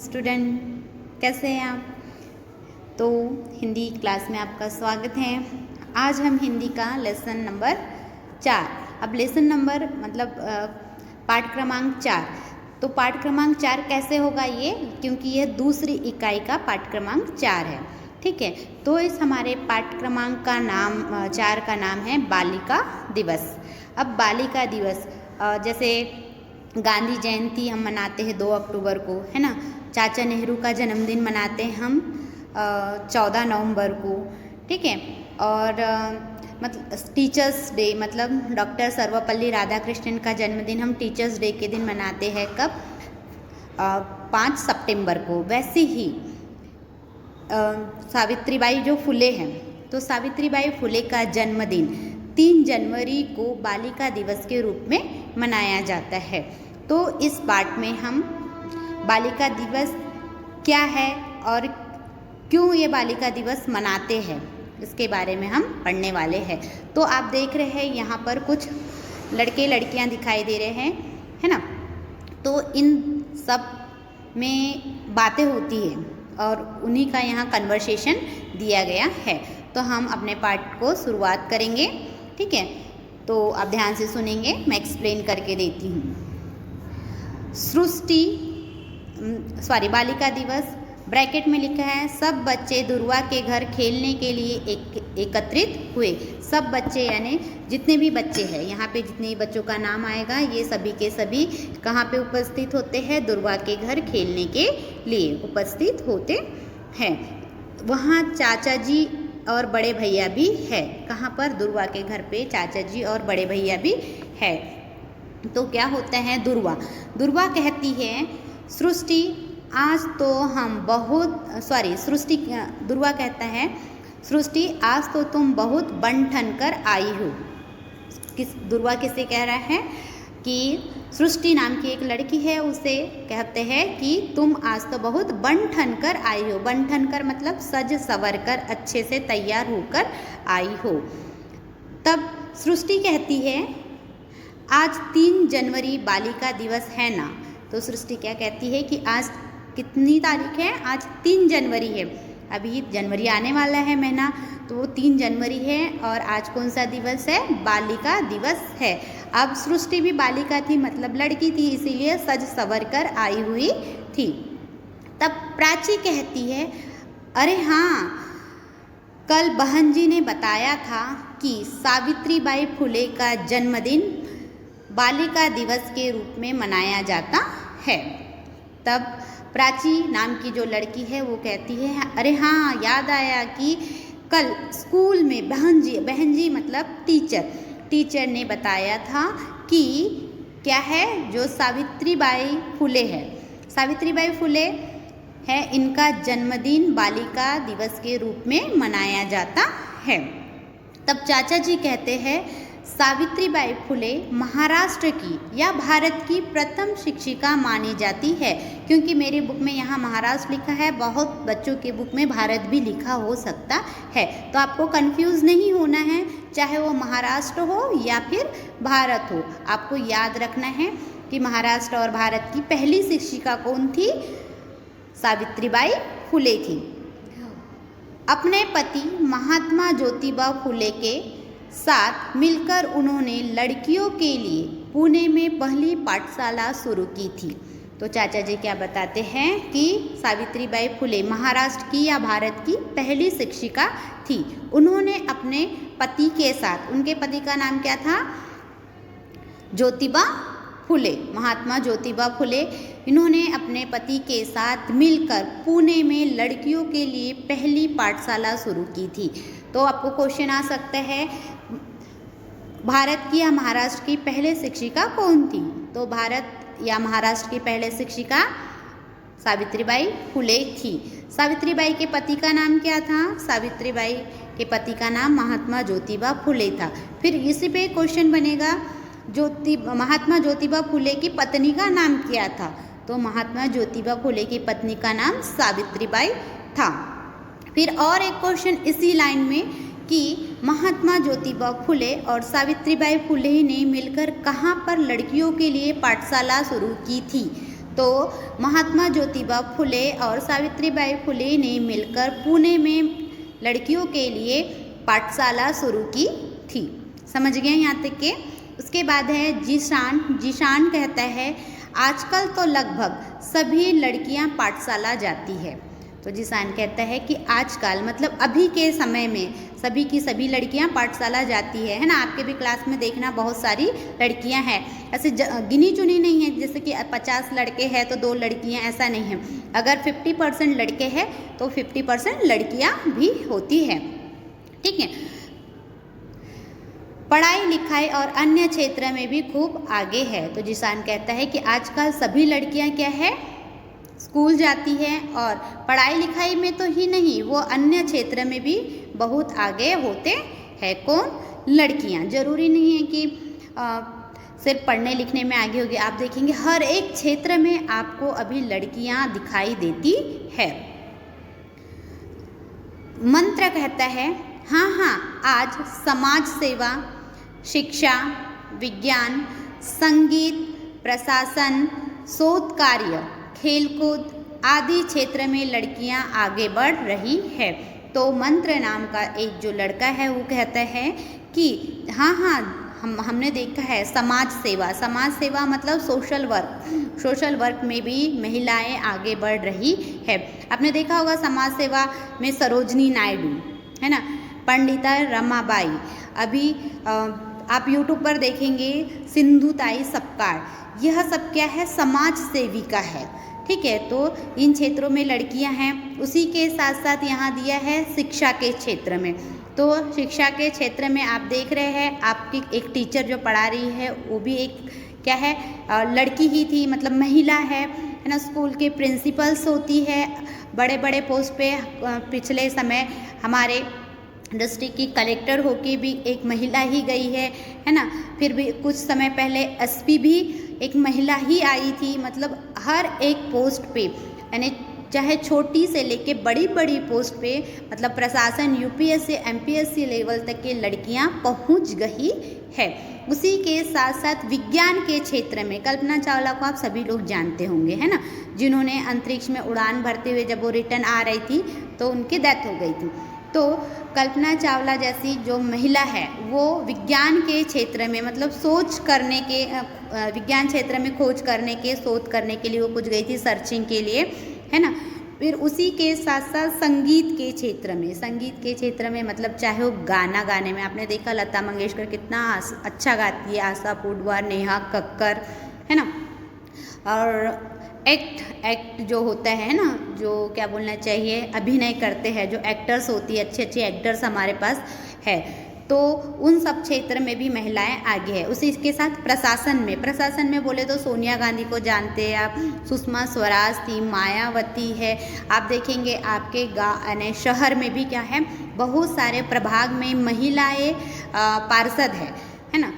Student कैसे हैं आप। तो हिंदी क्लास में आपका स्वागत है। आज हम हिंदी का लेसन नंबर 4, अब लेसन नंबर मतलब पाठ क्रमांक 4। तो पाठ क्रमांक 4 कैसे होगा ये, क्योंकि यह दूसरी इकाई का पाठ क्रमांक 4 है। ठीक है, तो इस हमारे पाठ क्रमांक का नाम 4 का नाम है बालिका दिवस। अब बालिका दिवस जैसे गांधी जयंती हम मनाते हैं 2 अक्टूबर को, है ना। चाचा नेहरू का जन्मदिन मनाते हैं हम 14 नवंबर को। ठीक है, और मतलब टीचर्स डे मतलब डॉक्टर सर्वपल्ली राधाकृष्णन का जन्मदिन हम टीचर्स डे के दिन मनाते हैं कब, 5 सितंबर को। वैसे ही सावित्रीबाई जो फुले हैं, तो सावित्रीबाई फुले का जन्मदिन 3 जनवरी को बालिका दिवस के रूप में मनाया जाता है। तो इस पाठ में हम बालिका दिवस क्या है और क्यों ये बालिका दिवस मनाते हैं, इसके बारे में हम पढ़ने वाले हैं। तो आप देख रहे हैं यहाँ पर कुछ लड़के लड़कियाँ दिखाई दे रहे हैं, है ना। तो इन सब में बातें होती हैं और उन्हीं का यहाँ कन्वर्सेशन दिया गया है। तो हम अपने पाठ को शुरुआत करेंगे। ठीक है, तो आप ध्यान से सुनेंगे, मैं एक्सप्लेन करके देती हूँ। बालिका दिवस ब्रैकेट में लिखा है, सब बच्चे दुर्वा के घर खेलने के लिए एकत्रित हुए। सब बच्चे यानी जितने भी बच्चे हैं, यहाँ पे जितने भी बच्चों का नाम आएगा ये सभी के सभी कहाँ पे उपस्थित होते हैं, दुर्वा के घर खेलने के लिए उपस्थित होते हैं। वहाँ चाचा जी और बड़े भैया भी है। कहाँ पर, दुर्वा के घर पे चाचा जी और बड़े भैया भी है। तो क्या होता है, दुर्वा कहती है सृष्टि आज तो हम दुर्वा कहता है सृष्टि आज तो तुम बहुत बन ठन कर आई हो। दुर्वा किसे कह रहा है कि सृष्टि नाम की एक लड़की है, उसे कहते हैं कि तुम आज तो बहुत बन ठन कर आई हो। बन ठन कर मतलब सज संवर कर अच्छे से तैयार होकर आई हो। तब सृष्टि कहती है आज 3 जनवरी बालिका दिवस है ना। तो सृष्टि क्या कहती है कि आज कितनी तारीख है, आज 3 जनवरी है। अभी जनवरी आने वाला है महीना, तो वो 3 जनवरी है और आज कौन सा दिवस है, बालिका दिवस है। अब सृष्टि भी बालिका थी मतलब लड़की थी, इसीलिए सज संवर कर आई हुई थी। तब प्राची कहती है अरे हाँ, कल बहन जी ने बताया था कि सावित्रीबाई फुले का जन्मदिन बालिका दिवस के रूप में मनाया जाता है। तब प्राची नाम की जो लड़की है वो कहती है अरे हाँ, याद आया कि कल स्कूल में बहन जी मतलब टीचर ने बताया था कि क्या है, जो सावित्रीबाई फुले है, सावित्रीबाई फुले है, इनका जन्मदिन बालिका दिवस के रूप में मनाया जाता है। तब चाचा जी कहते हैं सावित्रीबाई फुले महाराष्ट्र की या भारत की प्रथम शिक्षिका मानी जाती है। क्योंकि मेरी बुक में यहाँ महाराष्ट्र लिखा है, बहुत बच्चों के बुक में भारत भी लिखा हो सकता है, तो आपको कंफ्यूज नहीं होना है, चाहे वो महाराष्ट्र हो या फिर भारत हो। आपको याद रखना है कि महाराष्ट्र और भारत की पहली शिक्षिका कौन थी, सावित्रीबाई फुले थी। अपने पति महात्मा ज्योतिबा फुले के साथ मिलकर उन्होंने लड़कियों के लिए पुणे में पहली पाठशाला शुरू की थी। तो चाचा जी क्या बताते हैं कि सावित्रीबाई फुले महाराष्ट्र की या भारत की पहली शिक्षिका थी। उन्होंने अपने पति के साथ, उनके पति का नाम क्या था, ज्योतिबा फुले, महात्मा ज्योतिबा फुले, इन्होंने अपने पति के साथ मिलकर पुणे में लड़कियों के लिए पहली पाठशाला शुरू की थी। तो आपको क्वेश्चन आ सकता है भारत की या महाराष्ट्र की पहले शिक्षिका कौन थी। तो भारत या महाराष्ट्र की पहले शिक्षिका सावित्रीबाई फुले थी। सावित्रीबाई के पति का नाम क्या था, सावित्रीबाई के पति का नाम महात्मा ज्योतिबा फुले था। फिर इसी पे क्वेश्चन बनेगा महात्मा ज्योतिबा फुले की पत्नी का नाम क्या था। तो महात्मा ज्योतिबा फुले की पत्नी का नाम सावित्रीबाई था। फिर और एक क्वेश्चन इसी लाइन में कि महात्मा ज्योतिबा फुले और सावित्रीबाई फुले ने मिलकर कहाँ पर लड़कियों के लिए पाठशाला शुरू की थी। तो महात्मा ज्योतिबा फुले और सावित्रीबाई फुले ने मिलकर पुणे में लड़कियों के लिए पाठशाला शुरू की थी। समझ गए यहाँ तक के। उसके बाद है जीशान कहता है आजकल तो लगभग सभी लड़कियाँ पाठशाला जाती है। तो जीशान कहता है कि आजकल मतलब अभी के समय में सभी की सभी लड़कियां पाठशाला जाती है ना। आपके भी क्लास में देखना बहुत सारी लड़कियां हैं, ऐसे गिनी चुनी नहीं है जैसे कि 50 लड़के हैं तो 2 लड़कियां, ऐसा नहीं है। अगर 50% लड़के हैं तो 50% लड़कियां भी होती है, ठीक है। पढ़ाई लिखाई और अन्य क्षेत्र में भी खूब आगे है। तो जीशान कहता है कि आजकल सभी लड़कियां क्या है, स्कूल जाती है और पढ़ाई लिखाई में तो ही नहीं, वो अन्य क्षेत्र में भी बहुत आगे होते हैं। कौन? लड़कियां। जरूरी नहीं है कि सिर्फ पढ़ने लिखने में आगे होगी। आप देखेंगे हर एक क्षेत्र में आपको अभी लड़कियां दिखाई देती है। मंत्र कहता है हाँ, आज समाज सेवा, शिक्षा, विज्ञान, संगीत, प्रशासन, शोध कार्य, खेलकूद आदि क्षेत्र में लड़कियां आगे बढ़ रही है। तो मंत्र नाम का एक जो लड़का है वो कहता है कि हाँ, हमने देखा है समाज सेवा मतलब सोशल वर्क में भी महिलाएं आगे बढ़ रही है। आपने देखा होगा समाज सेवा में सरोजनी नायडू है ना, पंडिता रमाबाई, अभी आप यूट्यूब पर देखेंगे सिंधुताई सपकाळ, यह सब क्या है, समाज सेविका है, ठीक है। तो इन क्षेत्रों में लड़कियां हैं। उसी के साथ साथ यहाँ दिया है शिक्षा के क्षेत्र में। तो शिक्षा के क्षेत्र में आप देख रहे हैं आपकी एक टीचर जो पढ़ा रही है वो भी एक क्या है, लड़की ही थी, मतलब महिला है ना। स्कूल के प्रिंसिपल्स होती है, बड़े बड़े पोस्ट पे पिछले समय हमारे डिस्ट्रिक्ट की कलेक्टर होके भी एक महिला ही गई है ना। फिर भी कुछ समय पहले एसपी भी एक महिला ही आई थी। मतलब हर एक पोस्ट पे, यानी चाहे छोटी से लेके बड़ी बड़ी पोस्ट पे, मतलब प्रशासन यूपीएससी एमपीएससी लेवल तक के लड़कियां पहुंच गई है। उसी के साथ साथ विज्ञान के क्षेत्र में कल्पना चावला को आप सभी लोग जानते होंगे है ना, जिन्होंने अंतरिक्ष में उड़ान भरते हुए जब वो रिटर्न आ रही थी तो उनकी डेथ हो गई थी। तो कल्पना चावला जैसी जो महिला है वो विज्ञान के क्षेत्र में, मतलब विज्ञान क्षेत्र में खोज करने के, शोध करने के लिए वो कुछ गई थी, सर्चिंग के लिए है ना। फिर उसी के साथ साथ संगीत के क्षेत्र में मतलब चाहे वो गाना गाने में, आपने देखा लता मंगेशकर कितना अच्छा गाती है, आशा पुडवार, नेहा कक्कर है ना। और एक्ट जो होता है ना, जो क्या बोलना चाहिए, अभिनय करते हैं जो एक्टर्स होती है, अच्छे एक्टर्स हमारे पास है। तो उन सब क्षेत्र में भी महिलाएं आगे है। उसी के साथ प्रशासन में बोले तो सोनिया गांधी को जानते हैं आप, सुषमा स्वराज थी, मायावती है। आप देखेंगे आपके गाँव यानी शहर में भी क्या है, बहुत सारे प्रभाग में महिलाएं पार्षद है ना।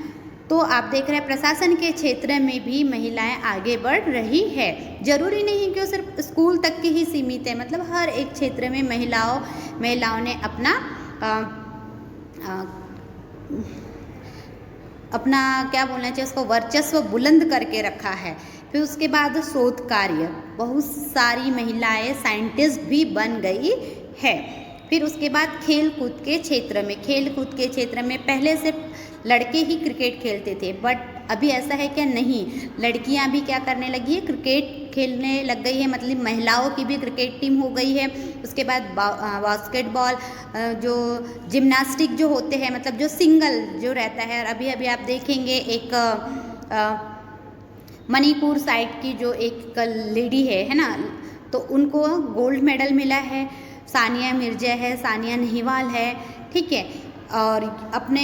तो आप देख रहे हैं प्रशासन के क्षेत्र में भी महिलाएं आगे बढ़ रही है। जरूरी नहीं कि वो सिर्फ स्कूल तक की ही सीमित है, मतलब हर एक क्षेत्र में महिलाओं ने अपना क्या बोलना चाहिए उसको, वर्चस्व बुलंद करके रखा है। फिर उसके बाद शोध कार्य, बहुत सारी महिलाएं साइंटिस्ट भी बन गई है। फिर उसके बाद खेलकूद के क्षेत्र में पहले से लड़के ही क्रिकेट खेलते थे, बट अभी ऐसा है क्या, नहीं, लड़कियां भी क्या करने लगी है, क्रिकेट खेलने लग गई है। मतलब महिलाओं की भी क्रिकेट टीम हो गई है। उसके बाद बास्केटबॉल, जो जिम्नास्टिक जो होते हैं, मतलब जो सिंगल जो रहता है। और अभी आप देखेंगे एक मणिपुर साइड की जो एक लेडी है ना, तो उनको गोल्ड मेडल मिला है। सानिया मिर्जा है, सानिया नेहवाल है, ठीक है। और अपने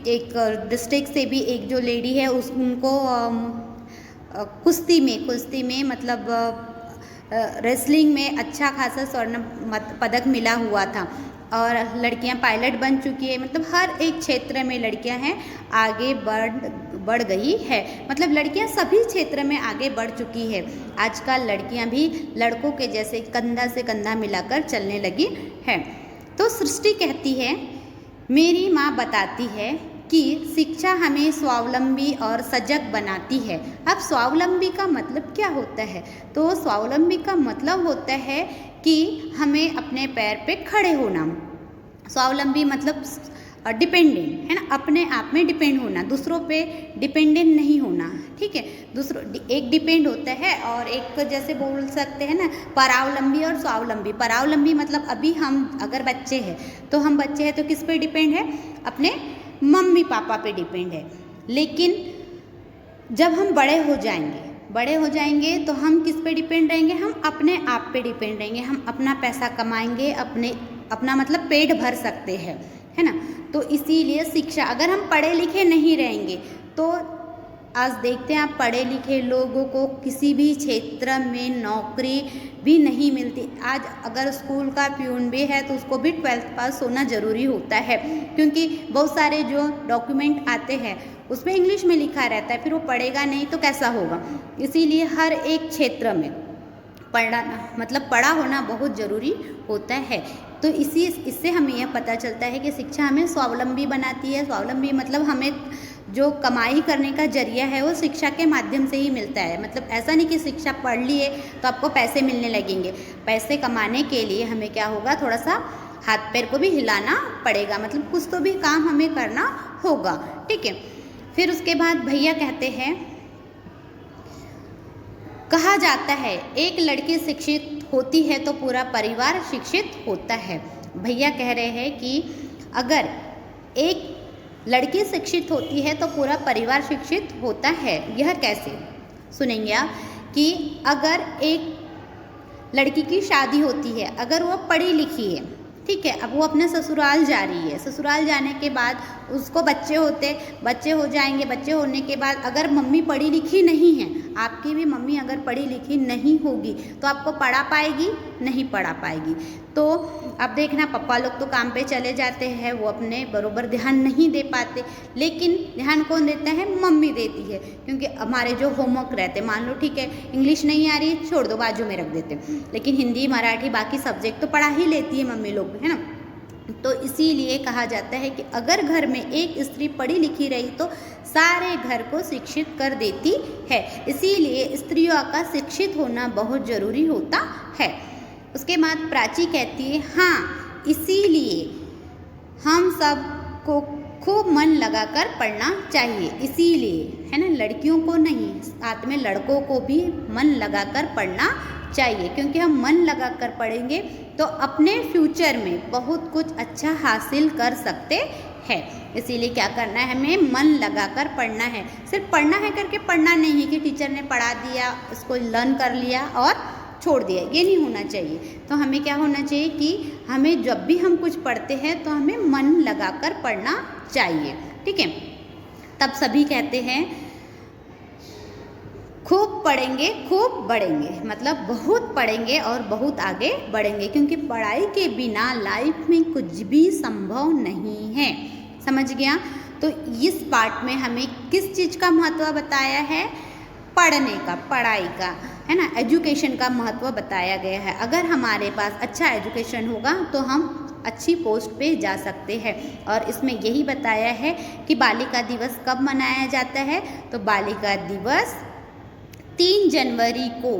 एक डिस्ट्रिक्ट से भी एक जो लेडी है उनको कुश्ती में मतलब रेसलिंग में अच्छा खासा स्वर्ण पदक मिला हुआ था। और लड़कियां पायलट बन चुकी है। मतलब हर एक क्षेत्र में लड़कियां हैं आगे बढ़ गई है। मतलब लड़कियां सभी क्षेत्र में आगे बढ़ चुकी है। आजकल लड़कियां भी लड़कों के जैसे कंधा से कंधा मिलाकर चलने लगी है। तो सृष्टि कहती है, मेरी माँ बताती है कि शिक्षा हमें स्वावलंबी और सजग बनाती है। अब स्वावलंबी का मतलब क्या होता है? तो स्वावलंबी का मतलब होता है कि हमें अपने पैर पे खड़े होना। स्वावलंबी मतलब डिपेंडेंट है ना, अपने आप में डिपेंड होना, दूसरों पे डिपेंडेंट नहीं होना। ठीक है, दूसरों एक डिपेंड होता है और एक जैसे बोल सकते हैं ना परावलंबी और स्वावलंबी। परावलंबी मतलब अभी हम अगर बच्चे हैं तो हम बच्चे हैं तो किस पे डिपेंड है? अपने मम्मी पापा पे डिपेंड है। लेकिन जब हम बड़े हो जाएंगे तो हम किस पे डिपेंड रहेंगे? हम अपने आप पे डिपेंड रहेंगे। हम अपना पैसा कमाएंगे, अपना मतलब पेट भर सकते हैं, है ना। तो इसीलिए शिक्षा, अगर हम पढ़े लिखे नहीं रहेंगे तो आज देखते हैं आप पढ़े लिखे लोगों को किसी भी क्षेत्र में नौकरी भी नहीं मिलती। आज अगर स्कूल का प्यून भी है तो उसको भी 12th पास होना ज़रूरी होता है, क्योंकि बहुत सारे जो डॉक्यूमेंट आते हैं उसमें इंग्लिश में लिखा रहता है, फिर वो पढ़ेगा नहीं तो कैसा होगा। इसीलिए हर एक क्षेत्र में पढ़ा होना बहुत ज़रूरी होता है। तो इससे हमें यह पता चलता है कि शिक्षा हमें स्वावलंबी बनाती है। स्वावलंबी मतलब हमें जो कमाई करने का जरिया है वो शिक्षा के माध्यम से ही मिलता है। मतलब ऐसा नहीं कि शिक्षा पढ़ लिए तो आपको पैसे मिलने लगेंगे। पैसे कमाने के लिए हमें क्या होगा, थोड़ा सा हाथ पैर को भी हिलाना पड़ेगा, मतलब कुछ तो भी काम हमें करना होगा। ठीक है, फिर उसके बाद भैया कहते हैं, कहा जाता है एक लड़की शिक्षित होती है तो पूरा परिवार शिक्षित होता है। भैया कह रहे हैं कि अगर एक लड़की शिक्षित होती है तो पूरा परिवार शिक्षित होता है। यह कैसे? सुनेंगे आप कि अगर एक लड़की की शादी होती है, अगर वो पढ़ी लिखी है, ठीक है, अब वो अपने ससुराल जा रही है, ससुराल जाने के बाद उसको बच्चे हो जाएंगे। बच्चे होने के बाद अगर मम्मी पढ़ी लिखी नहीं है, आपकी भी मम्मी अगर पढ़ी लिखी नहीं होगी तो आपको पढ़ा पाएगी? नहीं पढ़ा पाएगी। तो अब देखना पापा लोग तो काम पे चले जाते हैं, वो अपने बरोबर ध्यान नहीं दे पाते, लेकिन ध्यान कौन देता है? मम्मी देती है। क्योंकि हमारे जो होमवर्क रहते, मान लो ठीक है इंग्लिश नहीं आ रही है, छोड़ दो, बाजू में रख देते, लेकिन हिंदी मराठी बाकी सब्जेक्ट तो पढ़ा ही लेती है मम्मी लोग, है ना। तो इसीलिए कहा जाता है कि अगर घर में एक स्त्री पढ़ी लिखी रही तो सारे घर को शिक्षित कर देती है। इसीलिए स्त्रियों का शिक्षित होना बहुत ज़रूरी होता है। उसके बाद प्राची कहती है, हाँ इसीलिए हम सब को खूब मन लगाकर पढ़ना चाहिए। इसीलिए, है ना, लड़कियों को नहीं, साथ में लड़कों को भी मन लगाकर पढ़ना चाहिए, क्योंकि हम मन लगाकर पढ़ेंगे तो अपने फ्यूचर में बहुत कुछ अच्छा हासिल कर सकते हैं। इसीलिए क्या करना है? हमें मन लगाकर पढ़ना है। सिर्फ पढ़ना है करके पढ़ना नहीं है कि टीचर ने पढ़ा दिया, उसको लर्न कर लिया और छोड़ दिया, ये नहीं होना चाहिए। तो हमें क्या होना चाहिए कि हमें जब भी हम कुछ पढ़ते हैं तो हमें मन लगाकर पढ़ना चाहिए। ठीक है, तब सभी कहते हैं खूब पढ़ेंगे खूब बढ़ेंगे, मतलब बहुत पढ़ेंगे और बहुत आगे बढ़ेंगे, क्योंकि पढ़ाई के बिना लाइफ में कुछ भी संभव नहीं है। समझ गया? तो इस पार्ट में हमें किस चीज़ का महत्व बताया है? पढ़ने का, पढ़ाई का, है ना, एजुकेशन का महत्व बताया गया है। अगर हमारे पास अच्छा एजुकेशन होगा तो हम अच्छी पोस्ट पे जा सकते हैं। और इसमें यही बताया है कि बालिका दिवस कब मनाया जाता है? तो बालिका दिवस 3 जनवरी को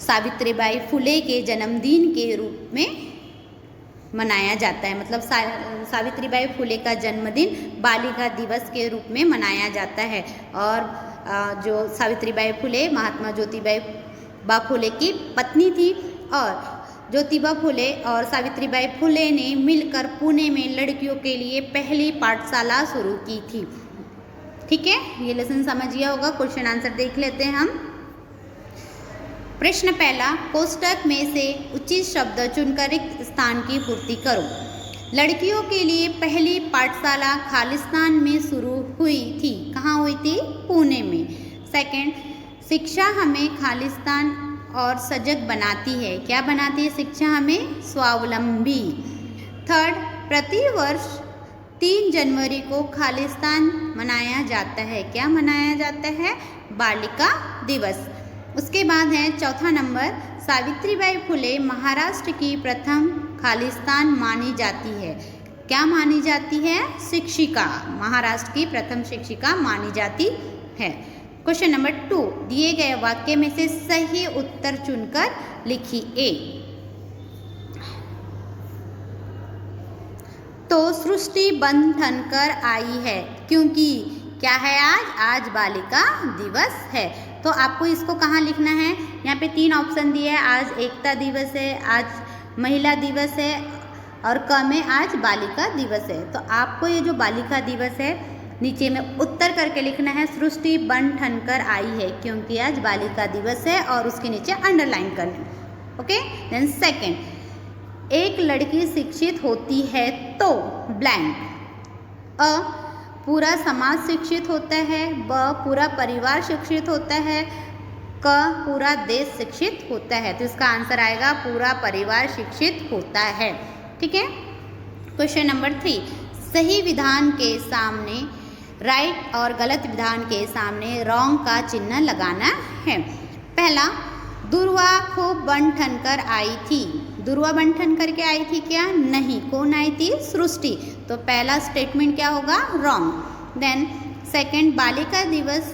सावित्रीबाई फुले के जन्मदिन के रूप में मनाया जाता है। मतलब सावित्रीबाई फुले का जन्मदिन बालिका दिवस के रूप में मनाया जाता है। और जो सावित्रीबाई फुले महात्मा ज्योतिबा फुले की पत्नी थी, और ज्योतिबा फुले और सावित्रीबाई फुले ने मिलकर पुणे में लड़कियों के लिए पहली पाठशाला शुरू की थी। ठीक है, ये लेसन समझ गया होगा। क्वेश्चन आंसर देख लेते हैं हम। प्रश्न पहला, कोष्टक में से उचित शब्द चुनकर रिक्त स्थान की पूर्ति करो। लड़कियों के लिए पहली पाठशाला खालिस्तान में शुरू हुई थी। कहाँ हुई थी? पुणे में। सेकंड, शिक्षा हमें खालिस्तान और सजग बनाती है। क्या बनाती है? शिक्षा हमें स्वावलंबी। थर्ड, प्रतिवर्ष 3 जनवरी को खालिस्तान मनाया जाता है। क्या मनाया जाता है? बालिका दिवस। उसके बाद है चौथा नंबर, सावित्रीबाई फुले महाराष्ट्र की प्रथम खालिस्तान मानी जाती है। क्या मानी जाती है? शिक्षिका, महाराष्ट्र की प्रथम शिक्षिका मानी जाती है। क्वेश्चन नंबर 2, दिए गए वाक्य में से सही उत्तर चुनकर लिखिए। तो सृष्टि बन ठनकर आई है क्योंकि क्या है आज बालिका दिवस है। तो आपको इसको कहाँ लिखना है? यहाँ पे 3 ऑप्शन दिए हैं, आज एकता दिवस है, आज महिला दिवस है और क में आज बालिका दिवस है। तो आपको ये जो बालिका दिवस है नीचे में उत्तर करके लिखना है सृष्टि बन ठनकर आई है क्योंकि आज बालिका दिवस है और उसके नीचे अंडरलाइन करना। ओके, देन सेकंड, एक लड़की शिक्षित होती है तो ब्लैंक। अ, पूरा समाज शिक्षित होता है, ब, पूरा परिवार शिक्षित होता है, क, पूरा देश शिक्षित होता है। तो इसका आंसर आएगा पूरा परिवार शिक्षित होता है। ठीक है। क्वेश्चन नंबर 3, सही विधान के सामने राइट और गलत विधान के सामने रॉन्ग का चिन्ह लगाना है। पहला, दुर्वा खूब बन ठन कर आई थी। दुर्वा बन ठन करके आई थी क्या? नहीं। कौन आई थी? सृष्टि। तो पहला स्टेटमेंट क्या होगा? रॉन्ग। देन सेकंड, बालिका दिवस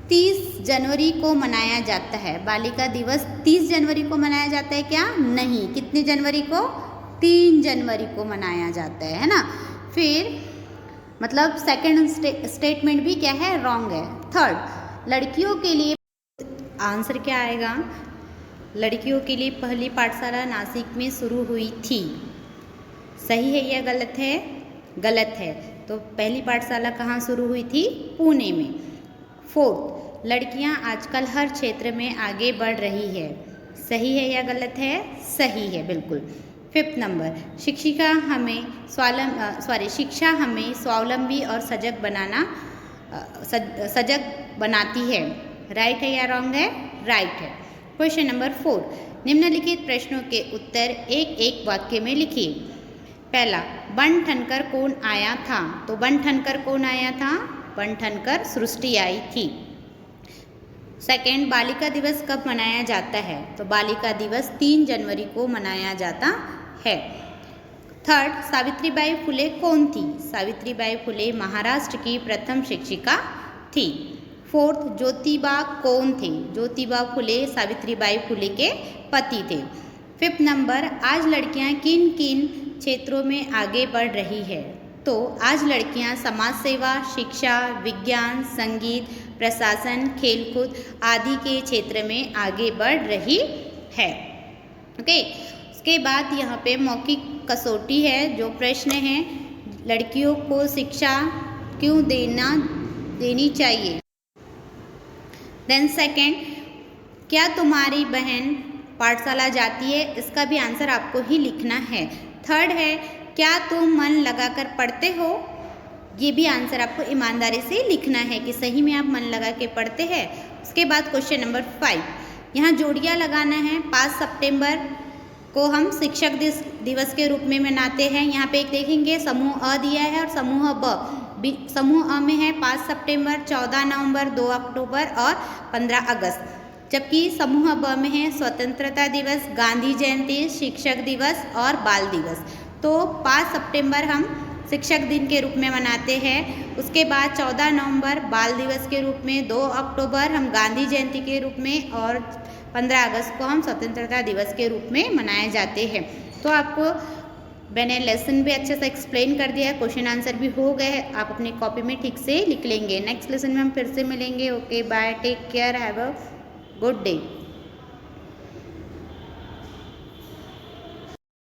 30 जनवरी को मनाया जाता है। बालिका दिवस 30 जनवरी को मनाया जाता है क्या? नहीं। कितने जनवरी को? 3 जनवरी को मनाया जाता है ना। फिर मतलब सेकंड स्टेटमेंट भी क्या है? रॉन्ग है। थर्ड, लड़कियों के लिए आंसर क्या आएगा? लड़कियों के लिए पहली पाठशाला नासिक में शुरू हुई थी। सही है या गलत है? गलत है। तो पहली पाठशाला कहाँ शुरू हुई थी? पुणे में। फोर्थ, लड़कियाँ आजकल हर क्षेत्र में आगे बढ़ रही है। सही है या गलत है? सही है, बिल्कुल। फिफ्थ नंबर, शिक्षा हमें स्वावलंबी और सजग बनाती है। राइट है या रॉन्ग है? राइट है। क्वेश्चन नंबर 4, निम्नलिखित प्रश्नों के उत्तर एक एक वाक्य में लिखिए। पहला, बन ठनकर कौन आया था? तो बन ठनकर कौन आया था? बन ठनकर सृष्टि आई थी। सेकेंड, बालिका दिवस कब मनाया जाता है? तो बालिका दिवस 3 जनवरी को मनाया जाता है। थर्ड, सावित्रीबाई फुले कौन थी? सावित्रीबाई फुले महाराष्ट्र की प्रथम शिक्षिका थी। फोर्थ, ज्योतिबा कौन थे? ज्योतिबा फुले सावित्रीबाई फुले के पति थे। फिफ्थ नंबर, आज लड़कियां किन किन क्षेत्रों में आगे बढ़ रही है? तो आज लड़कियां समाज सेवा, शिक्षा, विज्ञान, संगीत, प्रशासन, खेलकूद आदि के क्षेत्र में आगे बढ़ रही है। ओके, उसके बाद यहाँ पे मौखिक कसौटी है। जो प्रश्न है, लड़कियों को शिक्षा क्यों देनी चाहिए? देन सेकेंड, क्या तुम्हारी बहन पाठशाला जाती है? इसका भी आंसर आपको ही लिखना है। थर्ड है, क्या तुम मन लगाकर पढ़ते हो? ये भी आंसर आपको ईमानदारी से लिखना है कि सही में आप मन लगा के पढ़ते हैं। उसके बाद क्वेश्चन नंबर 5, यहाँ जोड़ियाँ लगाना है। 5 सितंबर को हम शिक्षक दिवस के रूप में मनाते हैं। यहाँ पे एक देखेंगे समूह अ दिया है और समूह ब। समूह अ में है 5 सितंबर, 14 नवंबर, 2 अक्टूबर और 15 अगस्त। जबकि समूह ब में है स्वतंत्रता दिवस, गांधी जयंती, शिक्षक दिवस और बाल दिवस। तो 5 सितंबर हम शिक्षक दिन के रूप में मनाते हैं। उसके बाद 14 नवंबर बाल दिवस के रूप में, 2 अक्टूबर हम गांधी जयंती के रूप में और 15 अगस्त को हम स्वतंत्रता दिवस के रूप में मनाए जाते हैं। तो आपको मैंने लेसन भी अच्छे से एक्सप्लेन कर दिया है, क्वेश्चन आंसर भी हो गए हैं। आप अपनी कॉपी में ठीक से लिख लेंगे। नेक्स्ट लेसन में हम फिर से मिलेंगे। Okay, bye, take care, have a good day.